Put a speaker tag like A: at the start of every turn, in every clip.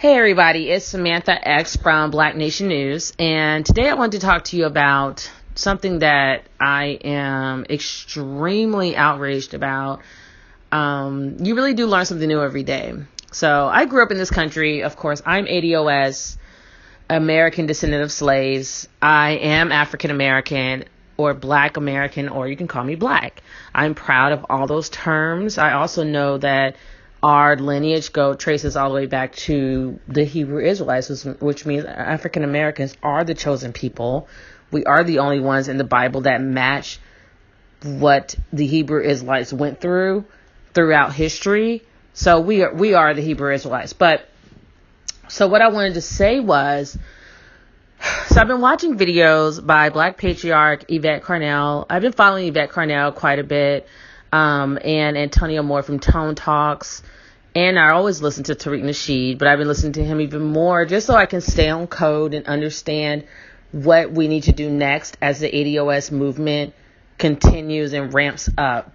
A: Hey everybody, it's Samantha X from Black Nation News, and today I wanted to talk to you about something that I am extremely outraged about. You really do learn something new every day. So I grew up in this country. Of course, I'm ADOS, American descendant of slaves. I am African American or Black American, or you can call me Black. I'm proud of all those terms. I also know that our lineage traces all the way back to the Hebrew Israelites, which means African Americans are the chosen people. We are the only ones in the Bible that match what the Hebrew Israelites went through throughout history. So we are the Hebrew Israelites. So what I wanted to say was, so I've been watching videos by Black patriarch Yvette Carnell. I've been following Yvette Carnell quite a bit, and Antonio Moore from Tone Talks. And I always listen to Tariq Nasheed, but I've been listening to him even more just so I can stay on code and understand what we need to do next as the ADOS movement continues and ramps up.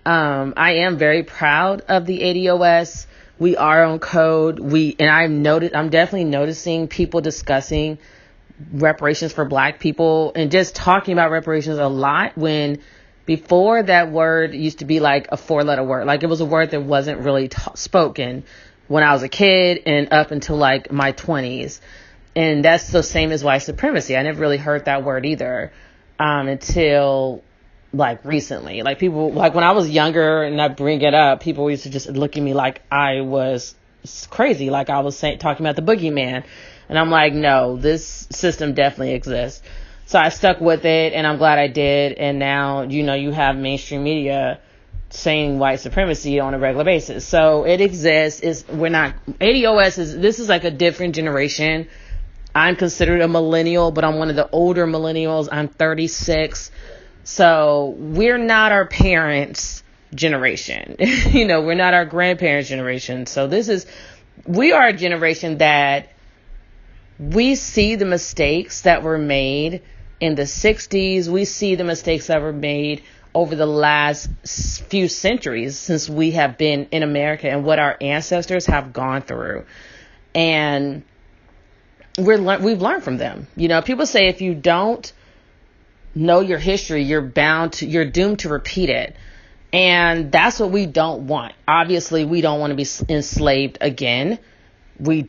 A: I am very proud of the ADOS. We are on code. I'm definitely noticing people discussing reparations for Black people and just talking about reparations a lot, when before that word used to be like a 4-letter word. Like it was a word that wasn't really spoken when I was a kid and up until like my 20s. And that's the same as white supremacy. I never really heard that word either until like recently. Like people, like when I was younger and I bring it up, people used to just look at me like I was crazy. Like I was talking about the boogeyman. And I'm like, no, this system definitely exists. So I stuck with it, and I'm glad I did. And now, you have mainstream media saying white supremacy on a regular basis. So it exists. This is like a different generation. I'm considered a millennial, but I'm one of the older millennials. I'm 36. So we're not our parents' generation. We're not our grandparents' generation. So we are a generation that we see the mistakes that were made in the 60s. We see the mistakes that were made over the last few centuries since we have been in America and what our ancestors have gone through. And we've learned from them. People say if you don't know your history, you're doomed to repeat it. And that's what we don't want. Obviously, we don't want to be enslaved again. We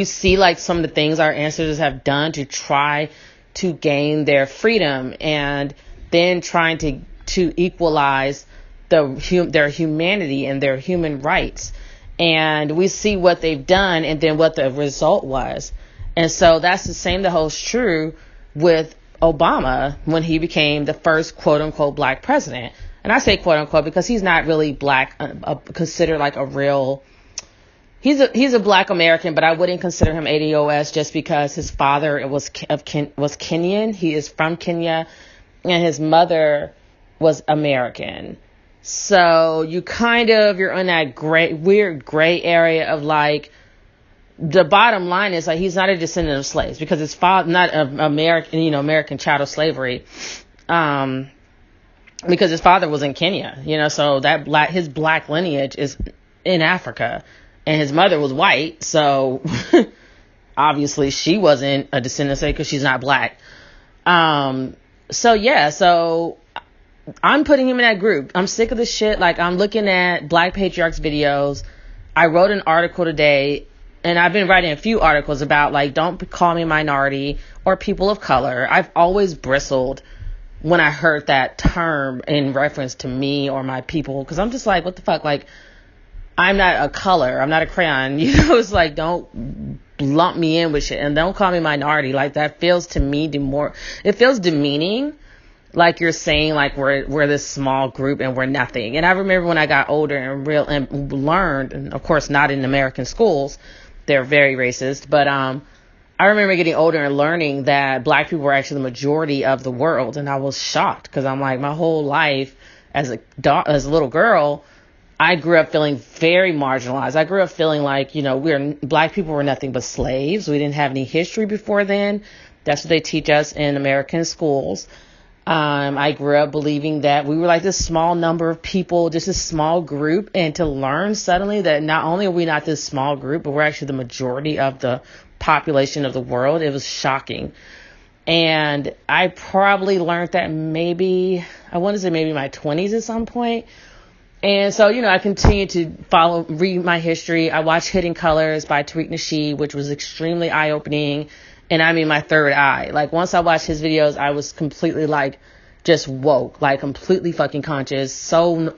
A: see like some of the things our ancestors have done to try to gain their freedom, and then trying to equalize their humanity and their human rights. And we see what they've done and then what the result was. And so that's the same that holds true with Obama when he became the first quote unquote Black president. And I say quote unquote because he's not really Black, considered like a real. He's a Black American, but I wouldn't consider him ADOS just because his father was Kenyan. He is from Kenya, and his mother was American. So you're in that weird gray area of like, the bottom line is like he's not a descendant of slaves because his father, not of American chattel slavery, because his father was in Kenya. So that his Black lineage is in Africa. And his mother was white, so obviously she wasn't a descendant because she's not Black. So I'm putting him in that group. I'm sick of this shit. Like, I'm looking at Black patriarchs videos. I wrote an article today, and I've been writing a few articles about, like, don't call me minority or people of color. I've always bristled when I heard that term in reference to me or my people, because I'm just like, what the fuck? Like, I'm not a color. I'm not a crayon. It's like, don't lump me in with shit and don't call me minority. Like, that feels to me it feels demeaning. Like you're saying like we're this small group and we're nothing. And I remember when I got older and learned, and of course not in American schools, they're very racist, but I remember getting older and learning that Black people were actually the majority of the world. And I was shocked because I'm like, my whole life as a little girl, I grew up feeling very marginalized. I grew up feeling like, Black people were nothing but slaves. We didn't have any history before then. That's what they teach us in American schools. I grew up believing that we were like this small number of people, just a small group, and to learn suddenly that not only are we not this small group, but we're actually the majority of the population of the world, it was shocking. And I probably learned that maybe my 20s at some point. And so, I continued to read my history. I watched Hidden Colors by Tariq Nasheed, which was extremely eye-opening. And I mean, my third eye. Like, once I watched his videos, I was completely, just woke. Completely fucking conscious. So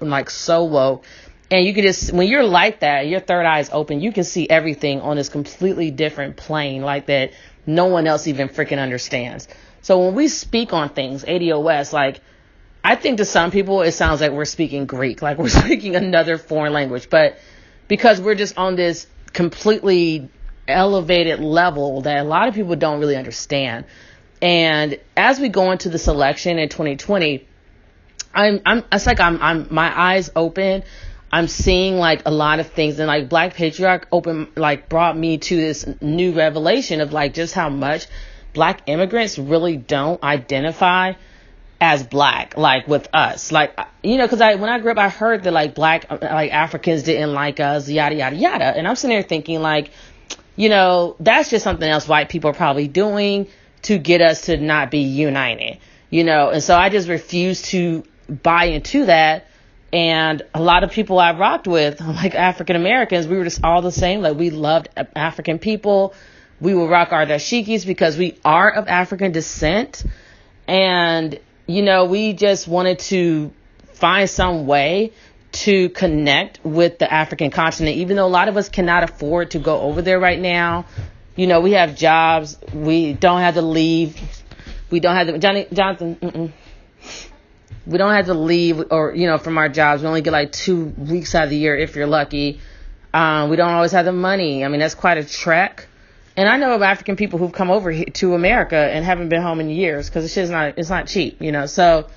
A: woke. And you can just, when you're like that, your third eye is open, you can see everything on this completely different plane, that no one else even freaking understands. So when we speak on things, ADOS, I think to some people it sounds like we're speaking Greek, like we're speaking another foreign language. But because we're just on this completely elevated level that a lot of people don't really understand. And as we go into this election in 2020, I'm my eyes open. I'm seeing a lot of things, and Black Patriarch brought me to this new revelation of just how much Black immigrants really don't identify as Black, with us, because when I grew up, I heard that Black, Africans didn't like us, yada, yada, yada. And I'm sitting there thinking that's just something else white people are probably doing to get us to not be united, and so I just refuse to buy into that. And a lot of people I rocked with, African Americans, we were just all the same. We loved African people. We would rock our dashikis because we are of African descent. And, we just wanted to find some way to connect with the African continent, even though a lot of us cannot afford to go over there right now. We have jobs. We don't have to leave. We don't have to, Jonathan, we don't have to leave from our jobs. We only get 2 weeks out of the year if you're lucky. We don't always have the money. I mean, that's quite a trek. And I know of African people who've come over here to America and haven't been home in years because it's not cheap, So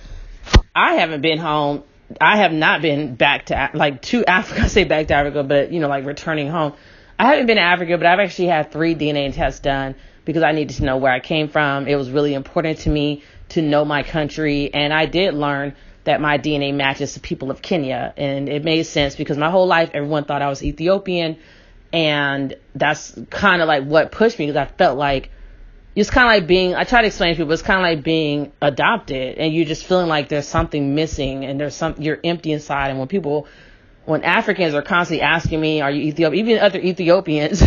A: I haven't been home. I have not been back to Africa. I say back to Africa, but returning home. I haven't been to Africa, but I've actually had 3 DNA tests done because I needed to know where I came from. It was really important to me to know my country. And I did learn that my DNA matches the people of Kenya. And it made sense because my whole life, everyone thought I was Ethiopian. And that's kind of what pushed me, because I felt it's kind of I try to explain to people, it's kind of being adopted and you're just feeling there's something missing and you're empty inside. And when Africans are constantly asking me, are you Ethiopian? Even other Ethiopians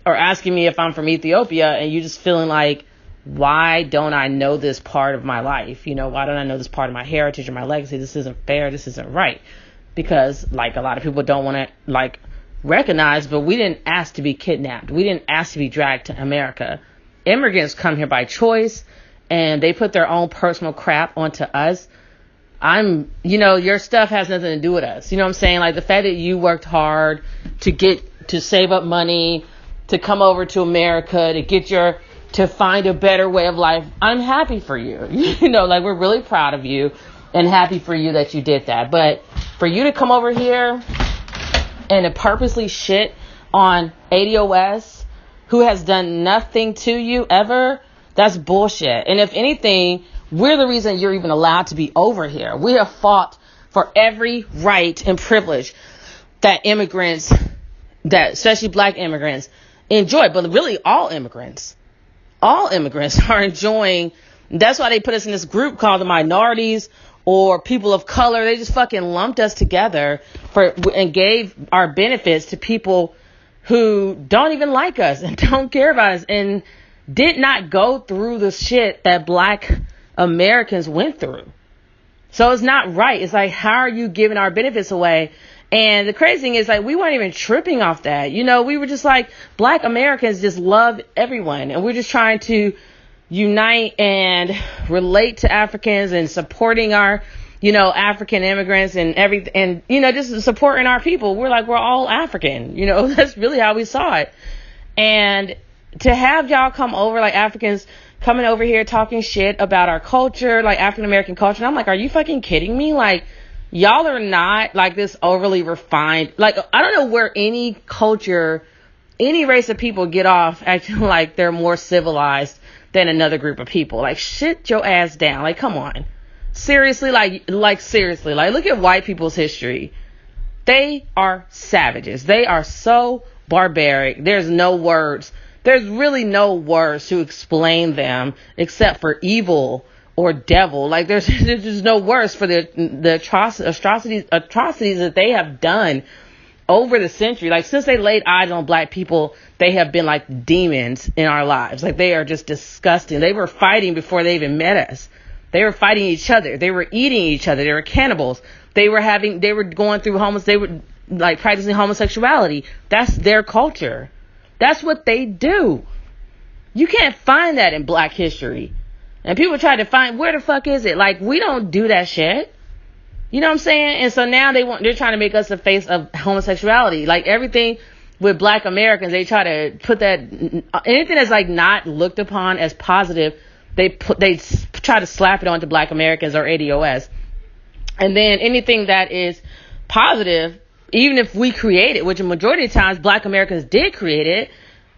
A: are asking me if I'm from Ethiopia, and you're just feeling why don't I know this part of my life? Why don't I know this part of my heritage or my legacy? This isn't fair. This isn't right. Because a lot of people don't want to recognize, but we didn't ask to be kidnapped. We didn't ask to be dragged to America. Immigrants come here by choice, and they put their own personal crap onto us. Your stuff has nothing to do with us. You know what I'm saying? The fact that you worked hard to save up money, to come over to America, to find a better way of life. I'm happy for you. We're really proud of you and happy for you that you did that. But for you to come over here and to purposely shit on ADOS, who has done nothing to you ever, that's bullshit. And if anything, we're the reason you're even allowed to be over here. We have fought for every right and privilege that immigrants, that especially Black immigrants, enjoy. But really all immigrants are enjoying. That's why they put us in this group called the minorities or people of color. They just fucking lumped us together and gave our benefits to people who don't even like us and don't care about us and did not go through the shit that Black Americans went through. So it's not right. It's how are you giving our benefits away? And the crazy thing is we weren't even tripping off that. We were just Black Americans just love everyone. And we're just trying to unite and relate to Africans and supporting our, African immigrants and everything. And, just supporting our people. We're we're all African. That's really how we saw it. And to have y'all come over, Africans coming over here talking shit about our culture, African American culture. And I'm are you fucking kidding me? Y'all are not this overly refined. I don't know where any culture, any race of people get off acting they're more civilized than another group of people. Shit your ass down. Come on. Seriously, seriously, look at white people's history. They are savages. They are so barbaric. There's no words. There's really no words to explain them except for evil or devil. Like there's just no words for the atrocities that they have done over the century. Like since they laid eyes on black people, they have been like demons in our lives. Like they are just disgusting. They were fighting before they even met us. They were fighting each other. They were eating each other. They were cannibals. They were going through they were like practicing homosexuality. That's their culture. That's what they do. You can't find that in black history. And people try to find, where the fuck is it? Like, we don't do that shit. You know what I'm saying? And so now they're trying to make us the face of homosexuality. Like everything with black Americans, they try to put that, anything that's like not looked upon as positive, they try to slap it onto black Americans or ADOS. And then anything that is positive, even if we create it, which a majority of times black Americans did create it,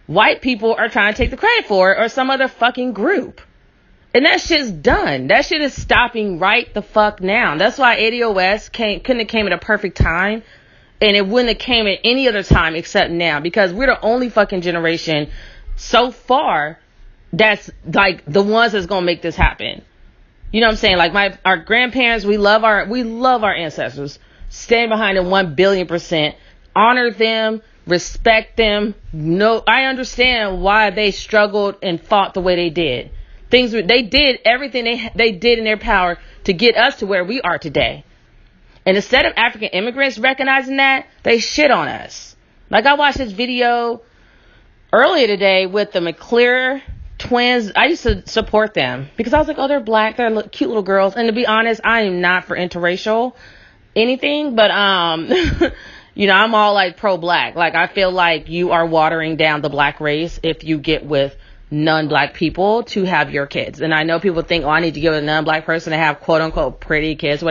A: white people are trying to take the credit for it or some other fucking group. And that shit's done. That shit is stopping right the fuck now. That's why ADOS couldn't have came at a perfect time. And it wouldn't have came at any other time except now. Because we're the only fucking generation so far that's like the ones that's going to make this happen. You know what I'm saying? Like our grandparents, we love our ancestors. Stand behind them 1,000,000,000%. Honor them. Respect them. No, I understand why they struggled and fought the way they did. They did everything they did in their power to get us to where we are today. And instead of African immigrants recognizing that, they shit on us. Like I watched this video earlier today with the McClure twins. I used to support them because I was like, oh, they're black. They're cute little girls. And to be honest, I am not for interracial anything, but, you know, I'm all like pro-black. Like I feel like you are watering down the black race if you get with non-black people to have your kids. And I know people think, oh, I need to give a non-black person to have quote unquote pretty kids.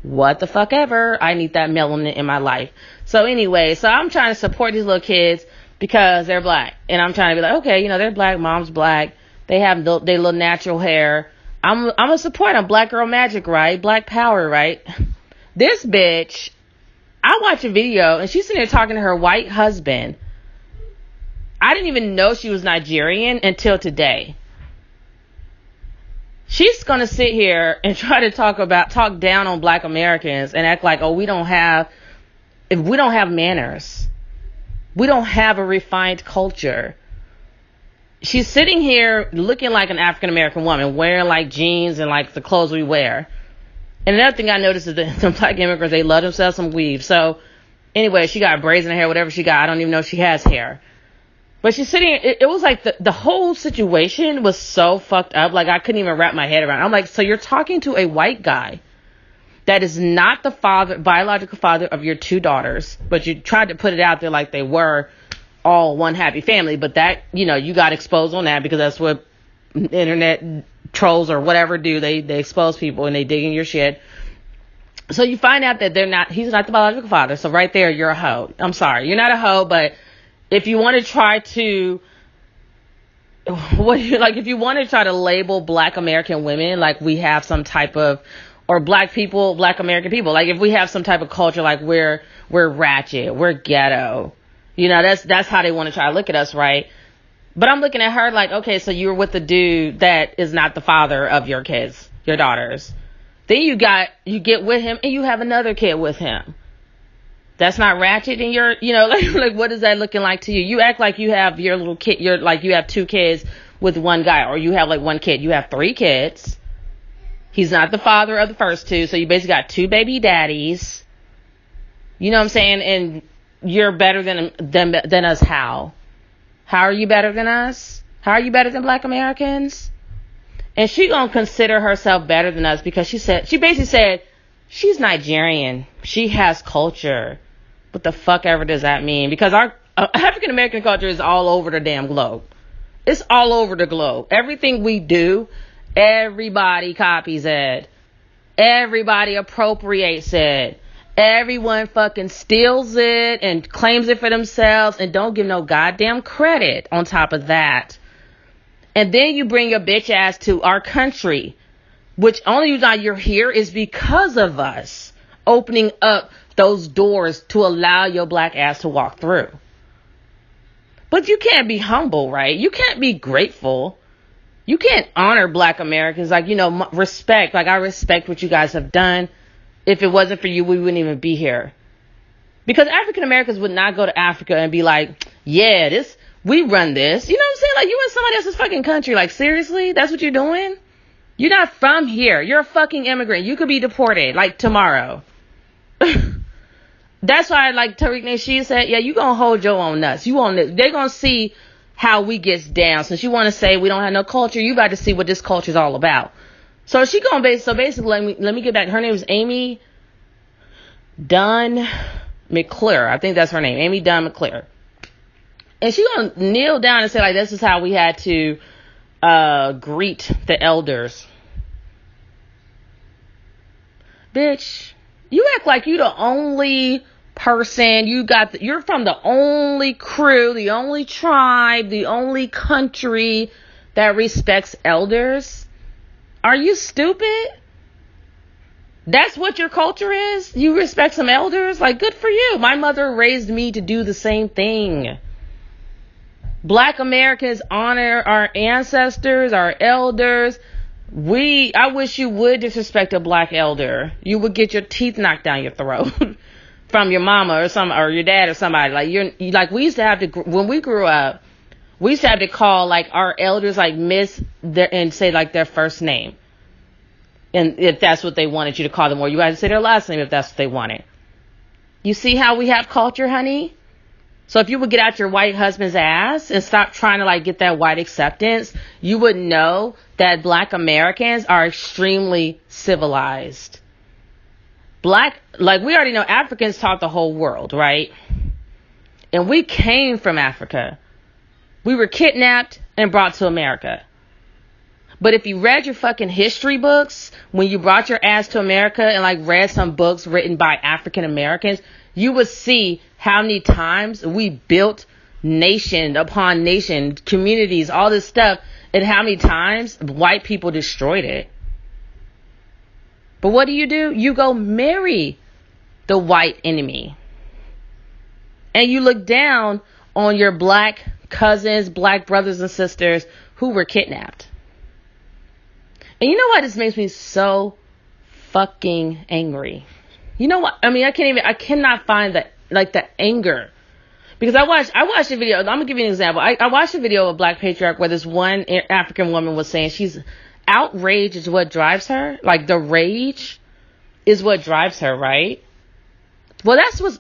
A: What the fuck ever. I need that melanin in my life. So anyway, so I'm trying to support these little kids because they're black. And I'm trying to be like, okay, you know, they're black. Mom's black. They have their little natural hair. I'm a support them. Black girl magic, right? Black power, right? This bitch, I watch a video and she's sitting there talking to her white husband. I didn't even know she was Nigerian until today. She's going to sit here and try to talk down on black Americans and act like, oh, we don't have manners. We don't have a refined culture. She's sitting here looking like an African American woman, wearing like jeans and like the clothes we wear. And another thing I noticed is that some black immigrants, they love themselves some weave. So anyway, she got braids in her hair, whatever she got. I don't even know if she has hair. But she's sitting, it was like the whole situation was so fucked up. Like I couldn't even wrap my head around it. I'm like, so you're talking to a white guy that is not the biological father of your two daughters, but you tried to put it out there like they were all one happy family. But that, you know, you got exposed on that because that's what internet trolls or whatever do. They expose people and they dig in your shit. So you find out that he's not the biological father. So right there, you're a hoe. I'm sorry. You're not a hoe, but if you want to try to, if you want to try to label black American women like we have some type of, or black American people, like if we have some type of culture, like we're ratchet, we're ghetto, you know, that's how they want to try to look at us, right? But I'm looking at her like, okay, so you're with the dude that is not the father of your kids, your daughters. Then you get with him and you have another kid with him. That's not ratchet, and you're, you know, like what is that looking like to you? You act like you have your little kid, you're like you have two kids with one guy, or you have like one kid. You have three kids. He's not the father of the first two, so you basically got two baby daddies. You know what I'm saying? And you're better than us. How? How are you better than us? How are you better than black Americans? And she gonna consider herself better than us because she basically said she's Nigerian. She has culture. What the fuck ever does that mean? Because our African American culture is all over the damn globe. It's all over the globe. Everything we do, everybody copies it. Everybody appropriates it. Everyone fucking steals it and claims it for themselves and don't give no goddamn credit on top of that. And then you bring your bitch ass to our country which only reason you're here is because of us opening up those doors to allow your black ass to walk through. But you can't be humble, right? You can't be grateful. You can't honor black Americans. Like, respect. Like, I respect what you guys have done. If it wasn't for you, we wouldn't even be here. Because African Americans would not go to Africa and be like, yeah, we run this. You know what I'm saying? Like, you in somebody else's fucking country. Like, seriously? That's what you're doing? You're not from here. You're a fucking immigrant. You could be deported, like, tomorrow. That's why, like Tariq Nasheed said, yeah, you gonna hold your own nuts. They're gonna see how we gets down. Since you want to say we don't have no culture, you got to see what this culture is all about. So basically, let me get back. Her name is Amy Dunn McClure. I think that's her name, Amy Dunn McClure. And she gonna kneel down and say, like, this is how we had to greet the elders. Bitch, you act like you the only person. You're from the only crew, the only tribe, the only country that respects elders. Are you stupid? That's what your culture is? You respect some elders? Like, good for you. My mother raised me to do the same thing. Black Americans honor our ancestors, our elders. I wish you would disrespect a black elder. You would get your teeth knocked down your throat from your mama or your dad or somebody. Like, we used to have to, when we grew up, we used to have to call, like, our elders, like, miss and say, like, their first name. And if that's what they wanted you to call them, or you had to say their last name if that's what they wanted. You see how we have culture, honey? So if you would get out your white husband's ass and stop trying to, like, get that white acceptance, you would know that black Americans are extremely civilized. We already know Africans taught the whole world, right? And we came from Africa. We were kidnapped and brought to America. But if you read your fucking history books, when you brought your ass to America and, like, read some books written by African Americans, you would see how many times we built nation upon nation, communities, all this stuff, and how many times white people destroyed it. But what do? You go marry the white enemy. And you look down on your black cousins, black brothers and sisters who were kidnapped. And you know what? This makes me so fucking angry. You know what? I mean, I cannot find the anger. Because I watched a video. I'm going to give you an example. I watched a video of a black patriarch where this one African woman was saying she's outraged is what drives her. Like, the rage is what drives her, right? Well, that's what's,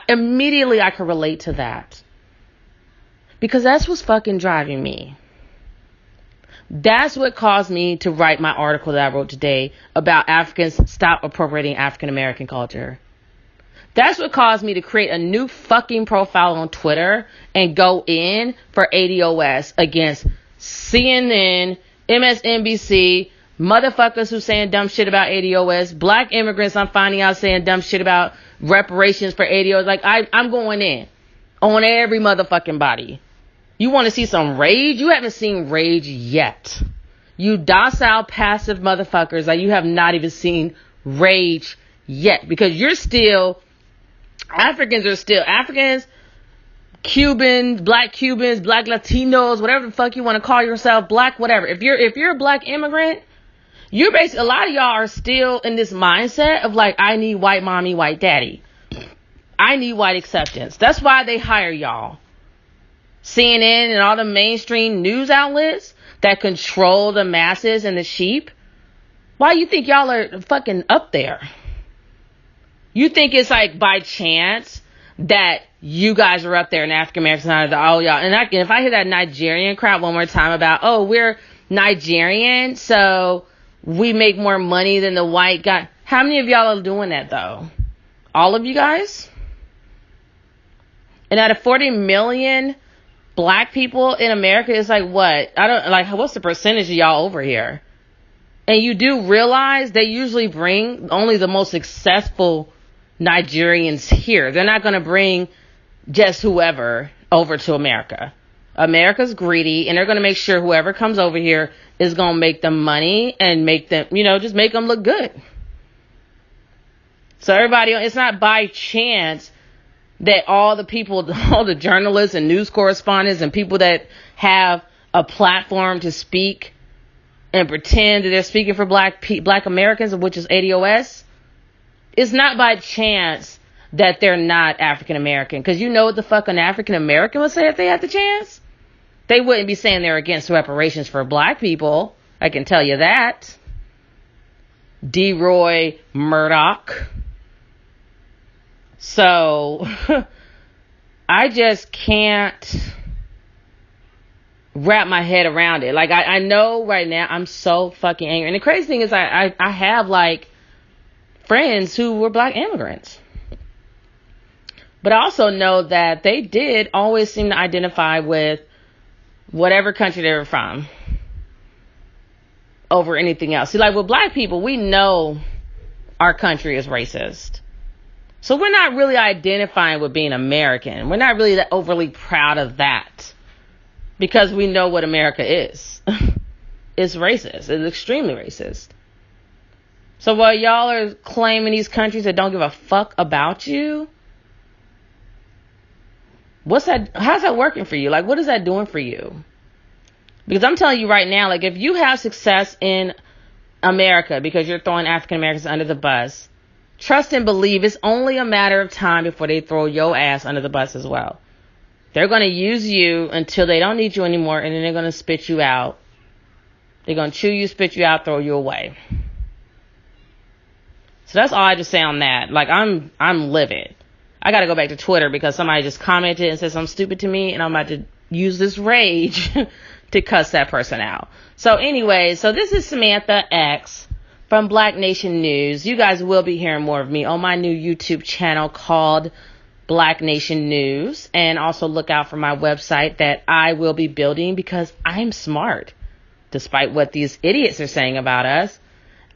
A: immediately I could relate to that. Because that's what's fucking driving me. That's what caused me to write my article that I wrote today about Africans stop appropriating African American culture. That's what caused me to create a new fucking profile on Twitter and go in for ADOS against CNN, MSNBC, motherfuckers who saying dumb shit about ADOS, black immigrants I'm finding out saying dumb shit about reparations for ADOS. Like, I'm going in on every motherfucking body. You want to see some rage? You haven't seen rage yet. You docile, passive motherfuckers. Like, you have not even seen rage yet. Because Africans, Cubans, black Latinos, whatever the fuck you want to call yourself, black, whatever. If you're a black immigrant, you're basically, a lot of y'all are still in this mindset of, like, I need white mommy, white daddy. I need white acceptance. That's why they hire y'all. CNN and all the mainstream news outlets that control the masses and the sheep. Why you think y'all are fucking up there? You think it's like by chance that you guys are up there and African Americans are y'all. And if I hear that Nigerian crap one more time about, we're Nigerian, so we make more money than the white guy. How many of y'all are doing that though? All of you guys? And out of 40 million black people in America, it's like what? What's the percentage of y'all over here? And you do realize they usually bring only the most successful Nigerians here. They're not going to bring just whoever over to America. America's greedy, and they're going to make sure whoever comes over here is going to make them money and make them, just make them look good. So everybody, it's not by chance that all the people, all the journalists and news correspondents and people that have a platform to speak and pretend that they're speaking for black Americans, which is ADOS, it's not by chance that they're not African American. Because you know what the fuck an African American would say if they had the chance? They wouldn't be saying they're against reparations for black people. I can tell you that. D. Roy Murdoch. So, I just can't wrap my head around it. Like, I know right now I'm so fucking angry. And the crazy thing is I have, like, friends who were black immigrants. But I also know that they did always seem to identify with whatever country they were from over anything else. See, like with black people, we know our country is racist. So we're not really identifying with being American. We're not really that overly proud of that because we know what America is. It's racist. It's extremely racist. So while y'all are claiming these countries that don't give a fuck about you, how's that working for you? Like, what is that doing for you? Because I'm telling you right now, like, if you have success in America because you're throwing African Americans under the bus, trust and believe it's only a matter of time before they throw your ass under the bus as well. They're going to use you until they don't need you anymore, and then they're going to spit you out. They're going to chew you, spit you out, throw you away. So that's all I just say on that. Like, I'm livid. I got to go back to Twitter because somebody just commented and said something stupid to me, and I'm about to use this rage to cuss that person out. So anyway, so this is Samantha X from Black Nation News. You guys will be hearing more of me on my new YouTube channel called Black Nation News. And also look out for my website that I will be building because I'm smart. Despite what these idiots are saying about us,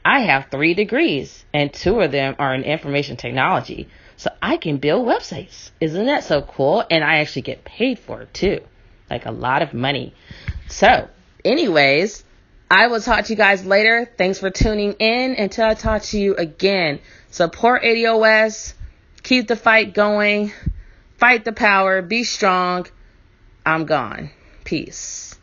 A: I have 3 degrees and 2 of them are in information technology. So I can build websites. Isn't that so cool? And I actually get paid for it too. Like a lot of money. So anyways, I will talk to you guys later. Thanks for tuning in. Until I talk to you again, support ADOS. Keep the fight going. Fight the power. Be strong. I'm gone. Peace.